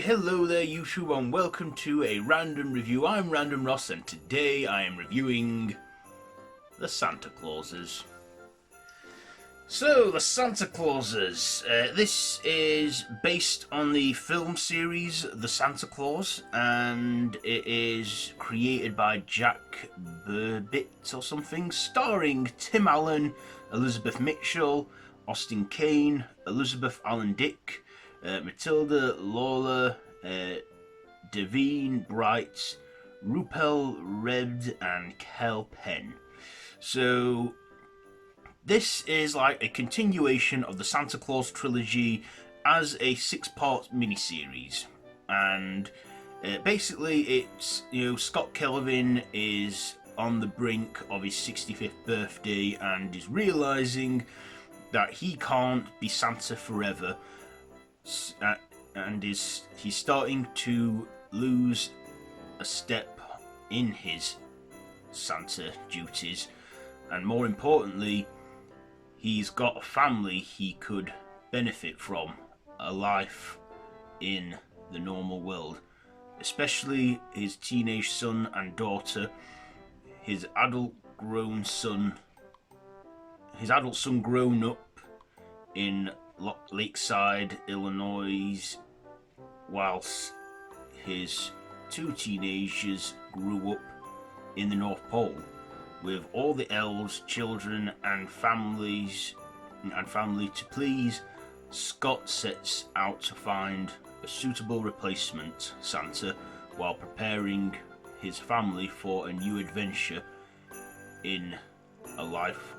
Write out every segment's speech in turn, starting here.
Hello there YouTube and welcome to a random review. I'm Random Ross and today I am reviewing the Santa Clauses. So, the Santa Clauses. This is based on the film series The Santa Claus, and it is created by Jack Burbit or something, starring Tim Allen, Elizabeth Mitchell, Austin Kane, Elizabeth Allen Dick, Matilda Lawler, Devine Bright, Rupel Red, and Kel Penn. So this is like a continuation of the Santa Claus trilogy as a 6-part miniseries, and basically it's, Scott Kelvin is on the brink of his 65th birthday and is realizing that he can't be Santa forever, and he's starting to lose a step in his Santa duties, and more importantly, he's got a family he could benefit from, a life in the normal world, especially his teenage son and daughter, his adult son grown up in Lakeside, Illinois, whilst his 2 teenagers grew up in the North Pole. With all the elves, children, and family to please, Scott sets out to find a suitable replacement Santa while preparing his family for a new adventure in a life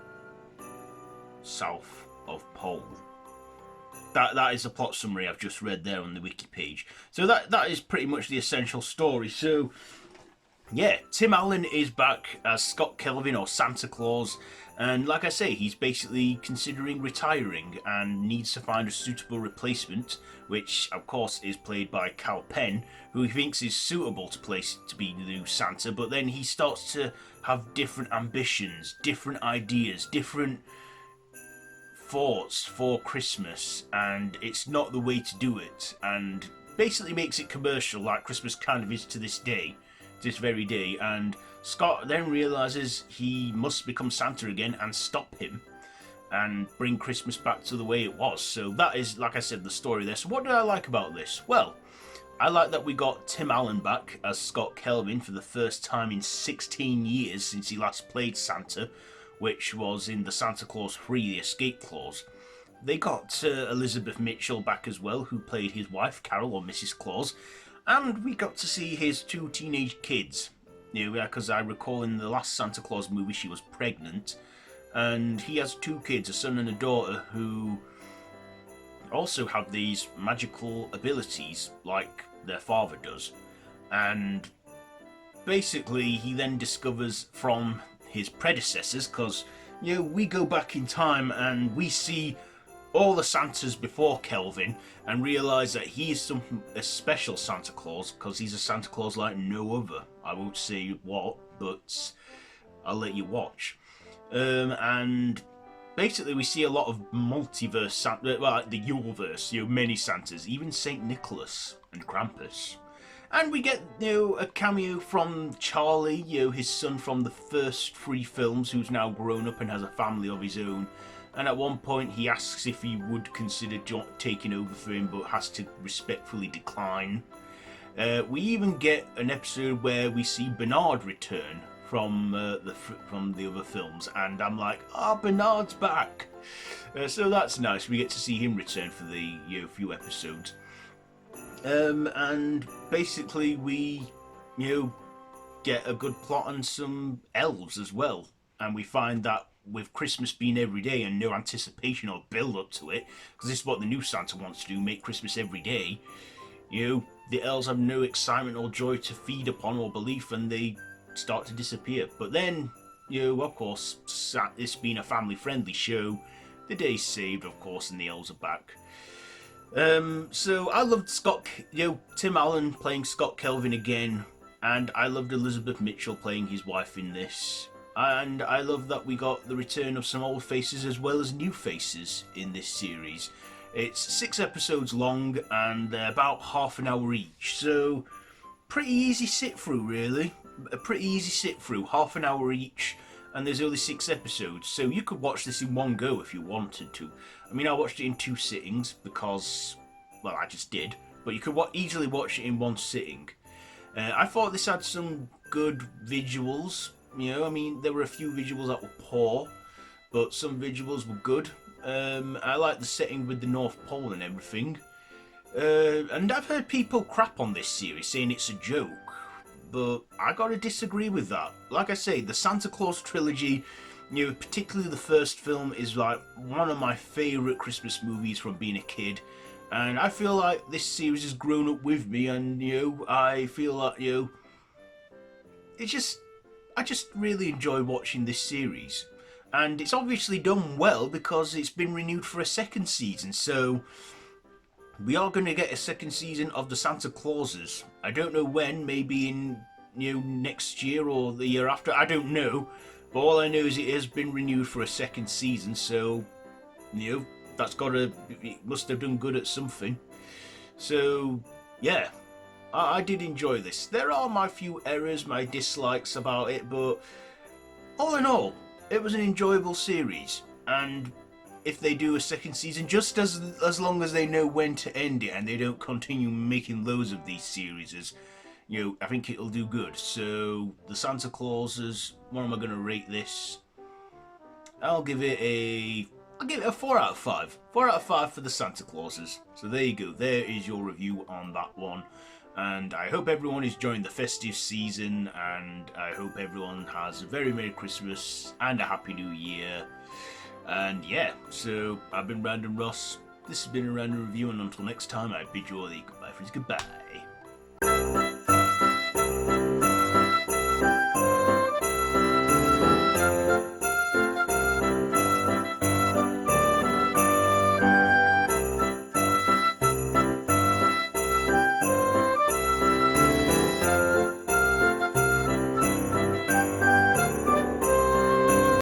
south of Pole. That is the plot summary I've just read there on the wiki page. So that is pretty much the essential story. So yeah, Tim Allen is back as Scott Kelvin, or Santa Claus, and like I say, he's basically considering retiring and needs to find a suitable replacement, which of course is played by Kel Penn, who he thinks is suitable to be the new Santa, but then he starts to have different ambitions, different ideas, different thoughts for Christmas, and it's not the way to do it, and basically makes it commercial like Christmas kind of is to this very day. And Scott then realizes he must become Santa again and stop him and bring Christmas back to the way it was. So that is, like I said, the story there. So what did I like about this? Well, I like that we got Tim Allen back as Scott Kelvin for the first time in 16 years since he last played Santa, which was in the Santa Claus 3, The Escape Clause. They got Elizabeth Mitchell back as well, who played his wife, Carol, or Mrs. Claus, and we got to see his 2 teenage kids, because I recall in the last Santa Claus movie she was pregnant, and he has 2 kids, a son and a daughter, who also have these magical abilities like their father does. And basically he then discovers from his predecessors, because we go back in time and we see all the Santas before Kelvin and realise that he is a special Santa Claus, because he's a Santa Claus like no other. I won't say what, but I'll let you watch. And basically we see a lot of multiverse Santa, well, the Yuleverse, many Santas, even Saint Nicholas and Krampus. And we get, a cameo from Charlie, his son from the first 3 films, who's now grown up and has a family of his own. And at one point he asks if he would consider taking over for him, but has to respectfully decline. We even get an episode where we see Bernard return from the other films, and I'm like, Bernard's back! So that's nice. We get to see him return for the few episodes. And basically we, get a good plot and some elves as well. And we find that with Christmas being every day and no anticipation or build up to it, because this is what the new Santa wants to do, make Christmas every day, the elves have no excitement or joy to feed upon or belief, and they start to disappear. But then, of course, this being a family-friendly show, the day's saved, of course, and the elves are back. So I loved Tim Allen playing Scott Kelvin again, and I loved Elizabeth Mitchell playing his wife in this. And I love that we got the return of some old faces as well as new faces in this series. It's 6 episodes long and they're about half an hour each, so pretty easy sit through, really. A pretty easy sit through, half an hour each, and there's only 6 episodes, so you could watch this in one go if you wanted to. I mean, I watched it in 2 sittings because, well, I just did, but you could easily watch it in one sitting. I thought this had some good visuals. You know, I mean, there were a few visuals that were poor, but some visuals were good. I like the setting with the North Pole and everything. And I've heard people crap on this series, saying it's a joke, but I gotta disagree with that. Like I say, the Santa Claus trilogy, you know, particularly the first film, is like one of my favourite Christmas movies from being a kid. And I feel like this series has grown up with me, and you know, I feel like, you know, I just really enjoy watching this series. And it's obviously done well because it's been renewed for a second season, so we are going to get a second season of the Santa Clauses. I don't know when, maybe in, you know, next year or the year after, I don't know. But all I know is it has been renewed for a second season, so, you know, it must have done good at something. So, yeah, I did enjoy this. There are my few errors, my dislikes about it, but all in all, it was an enjoyable series. And if they do a second season, just as long as they know when to end it and they don't continue making loads of these series, you know, I think it'll do good. So, the Santa Clauses, what am I going to rate this? I'll give it a 4 out of 5. 4 out of 5 for the Santa Clauses. So there you go. There is your review on that one. And I hope everyone is enjoying the festive season, and I hope everyone has a very Merry Christmas and a Happy New Year. And yeah, so I've been Random Ross. This has been a random review, and until next time, I bid you all a goodbye, friends. Goodbye.